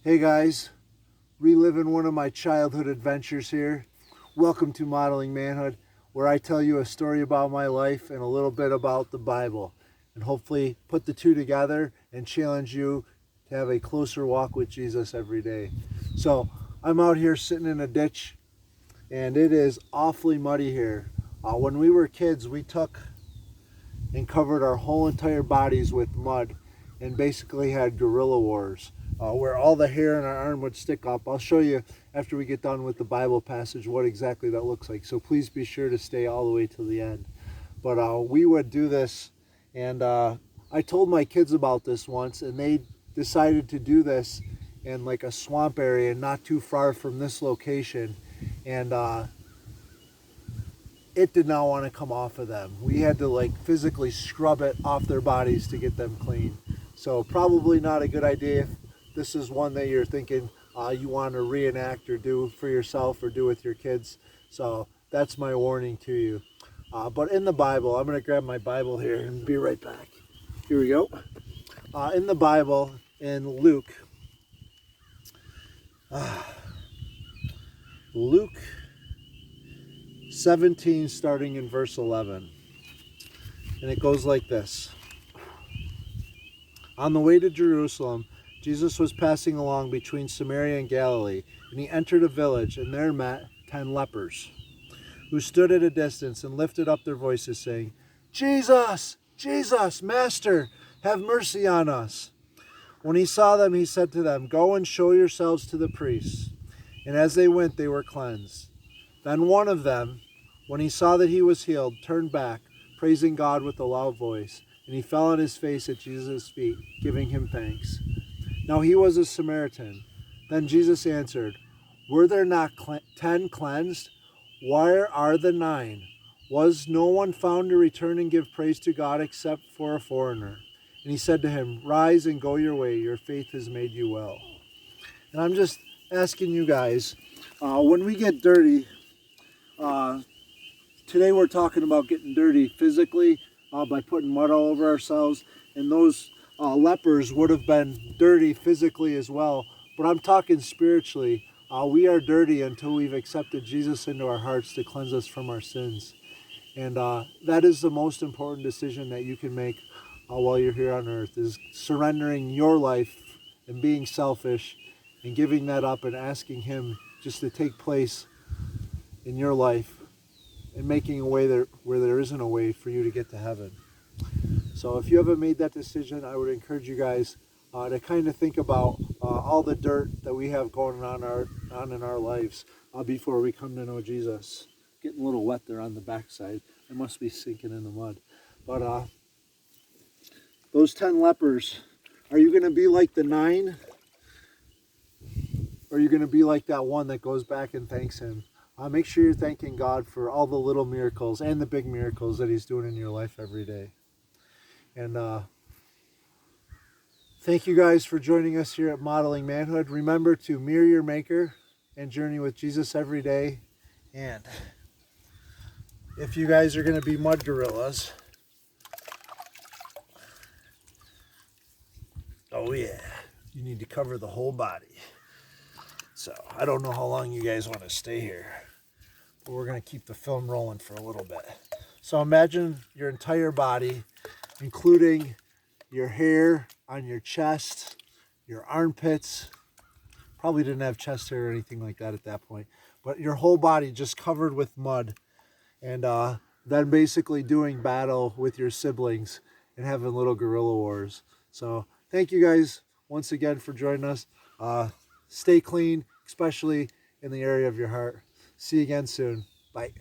Hey guys, reliving one of my childhood adventures here. Welcome to Modeling Manhood, where I tell you a story about my life and a little bit about the Bible, and hopefully put the two together and challenge you to have a closer walk with Jesus every day. So I'm out here sitting in a ditch, and it is awfully muddy here. When we were kids, we took and covered our whole entire bodies with mud and basically had guerrilla wars. Where all the hair in our arm would stick up. I'll show you after we get done with the Bible passage what exactly that looks like. So please be sure to stay all the way to the end. But we would do this, and I told my kids about this once, and they decided to do this in like a swamp area not too far from this location. And it did not want to come off of them. We had to like physically scrub it off their bodies to get them clean. So probably not a good idea if this is one that you're thinking you want to reenact or do for yourself or do with your kids. So that's my warning to you. But in the Bible, I'm going to grab my Bible here and be right back. Here we go. In the Bible, in Luke, Luke 17, starting in verse 11. And it goes like this. On the way to Jerusalem, Jesus was passing along between Samaria and Galilee, and he entered a village, and there met 10 lepers, who stood at a distance and lifted up their voices, saying, "Jesus, Jesus, Master, have mercy on us." When he saw them, he said to them, "Go and show yourselves to the priests." And as they went, they were cleansed. Then one of them, when he saw that he was healed, turned back, praising God with a loud voice, and he fell on his face at Jesus' feet, giving him thanks. Now he was a Samaritan. Then Jesus answered, "Were there not 10 cleansed? Where are the 9? Was no one found to return and give praise to God except for a foreigner?" And he said to him, "Rise and go your way. Your faith has made you well." And I'm just asking you guys, when we get dirty, today we're talking about getting dirty physically by putting mud all over ourselves, and those lepers would have been dirty physically as well. But I'm talking spiritually. We are dirty until we've accepted Jesus into our hearts to cleanse us from our sins. And that is the most important decision that you can make while you're here on earth, is surrendering your life and being selfish and giving that up and asking him just to take place in your life and making a way there where there isn't a way for you to get to heaven. So if you haven't made that decision, I would encourage you guys to kind of think about all the dirt that we have going on in our lives before we come to know Jesus. Getting a little wet there on the backside. I must be sinking in the mud. But those 10 lepers, are you going to be like the 9? Or are you going to be like that one that goes back and thanks him? Make sure you're thanking God for all the little miracles and the big miracles that he's doing in your life every day. And thank you guys for joining us here at Modeling Manhood. Remember to mirror your Maker and journey with Jesus every day. And if you guys are going to be mud gorillas, oh yeah, you need to cover the whole body. So I don't know how long you guys want to stay here, but we're going to keep the film rolling for a little bit. So imagine your entire body, including your hair on your chest, your armpits. Probably didn't have chest hair or anything like that at that point, but your whole body just covered with mud, and then basically doing battle with your siblings and having little guerrilla wars. So thank you guys once again for joining us. Stay clean, especially in the area of your heart. See you again soon. Bye.